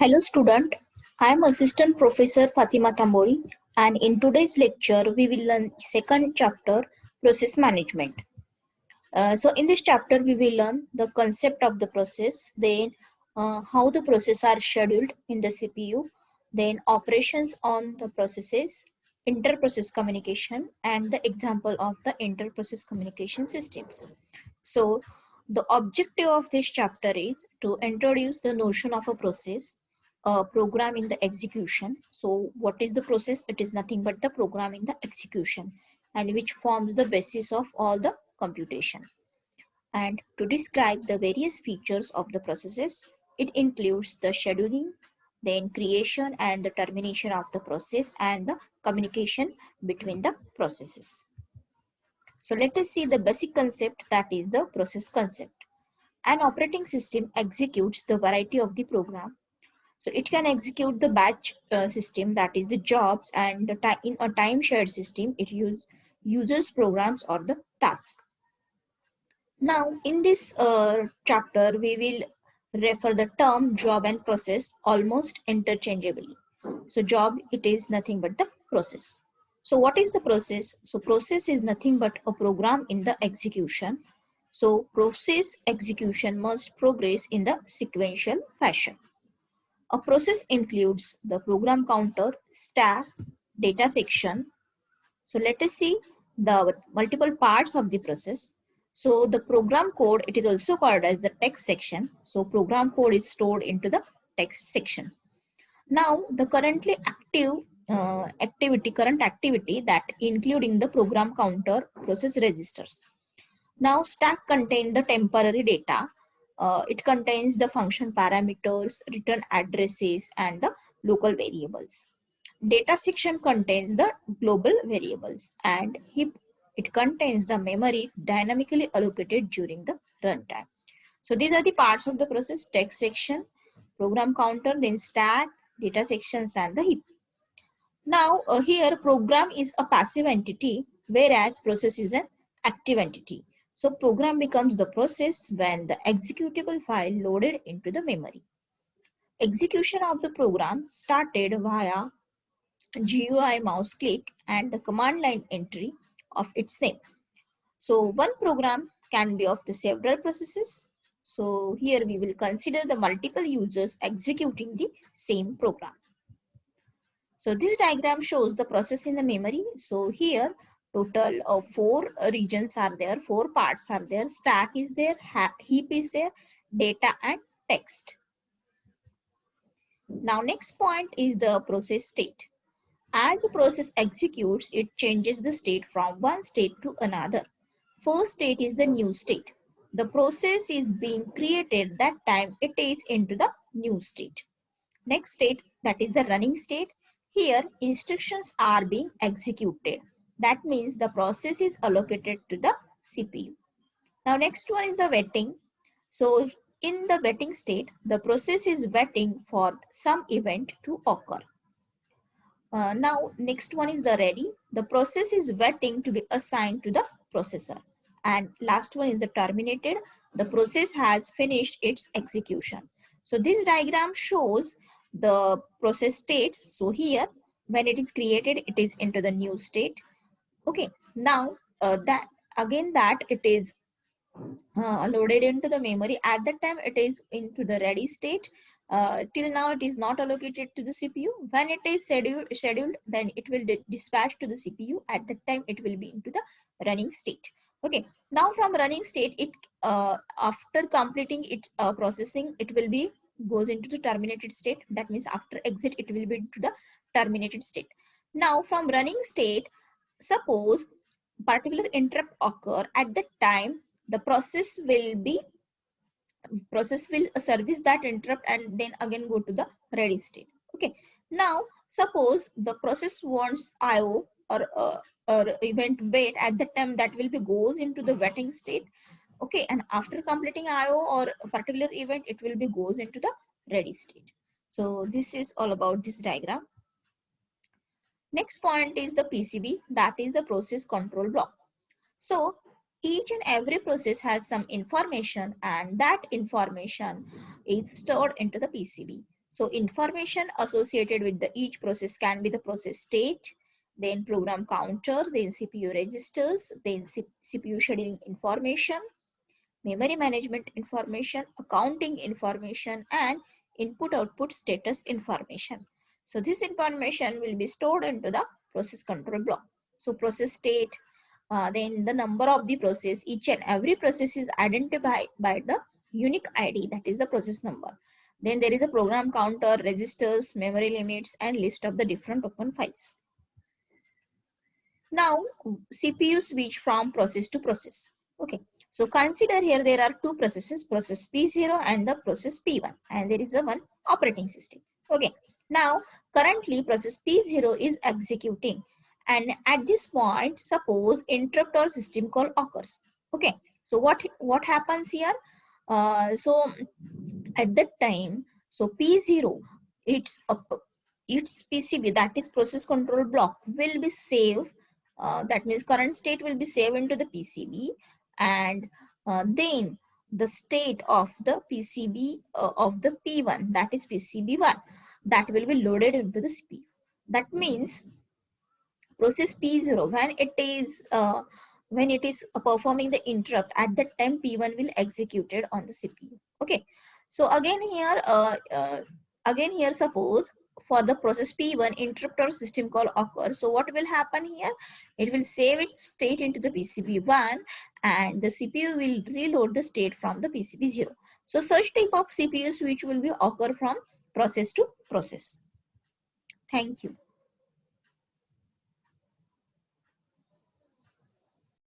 Hello student, I am Assistant Professor Fatima Tambori and in today's lecture we will learn second chapter process management. So in this chapter we will learn the concept of the process, then how the processes are scheduled in the CPU, then operations on the processes, inter-process communication and the example of the inter-process communication systems. So the objective of this chapter is to introduce the notion of a process, a program in the execution. So what is the process? It is nothing but the program in the execution and which forms the basis of all the computation. And to describe the various features of the processes, it includes the scheduling, then creation and the termination of the process and the communication between the processes. So let us see the basic concept, that is the process concept. An operating system executes the variety of the program. So it can execute the batch system, that is the jobs, and in a time shared system it uses programs or the task. Now in this chapter we will refer the term job and process almost interchangeably. So job, it is nothing but the process. So what is the process? So process is nothing but a program in the execution. So process execution must progress in the sequential fashion. A process includes the program counter, stack, data section. So let us see the multiple parts of the process. So the program code, it is also called as the text section. So program code is stored into the text section. Now the currently active current activity, that including the program counter, process registers. Now stack contains the temporary data. It contains the function parameters, return addresses and the local variables. Data section contains the global variables, and heap, it contains the memory dynamically allocated during the runtime. So these are the parts of the process: text section, program counter, then stack, data sections and the heap. Now here program is a passive entity whereas process is an active entity. So program becomes the process when the executable file loaded into the memory. Execution of the program started via GUI mouse click and the command line entry of its name. So one program can be of the several processes. So here we will consider the multiple users executing the same program. So this diagram shows the process in the memory. So here total of four regions are there, four parts are there, stack is there, heap is there, data and text. Now next point is the process state. As a process executes, it changes the state from one state to another. First state is the new state. The process is being created that time it is into the new state. Next state, that is the running state. Here instructions are being executed. That means the process is allocated to the CPU. Now next one is the waiting. So in the waiting state, the process is waiting for some event to occur. Now next one is the ready. The process is waiting to be assigned to the processor. And last one is the terminated. The process has finished its execution. So this diagram shows the process states. So here when it is created, it is into the new state. Okay, now that it is loaded into the memory. At that time it is into the ready state. Till now it is not allocated to the CPU. When it is scheduled, then it will dispatch to the CPU. At that time it will be into the running state. Okay, now from running state, it after completing its processing, it will be goes into the terminated state. That means after exit it will be into the terminated state. Now from running state, suppose particular interrupt occur, at that time the process will service that interrupt and then again go to the ready state. Okay, now suppose the process wants IO or event wait, at that time that will be goes into the waiting state. Okay, and after completing IO or a particular event, it will be goes into the ready state. So this is all about this diagram. Next point is the PCB, that is the process control block. So each and every process has some information and that information is stored into the PCB. So information associated with each process can be the process state, then program counter, then CPU registers, then CPU scheduling information, memory management information, accounting information, and input output status information. So this information will be stored into the process control block. So process state, then the number of the process, each and every process is identified by the unique ID, that is the process number. Then there is a program counter, registers, memory limits, and list of the different open files. Now CPU switch from process to process. Okay, so consider here there are two processes, process P0 and the process P1, and there is a one operating system. Okay, now currently process P0 is executing, and at this point suppose interrupt or system call occurs. Okay, so what happens here? So at that time, so P0, its its PCB, that is process control block, will be saved. That means current state will be saved into the PCB, and then the state of the PCB of the P1, that is PCB1, that will be loaded into the CPU. That means process P0, when it is performing the interrupt, at that time P1 will executed on the CPU. Okay, so again here suppose for the process P1 interrupt or system call occurs. So what will happen here? It will save its state into the PCB1, and the CPU will reload the state from the PCB0. So such type of CPU switch will be occur from process to process. Thank you.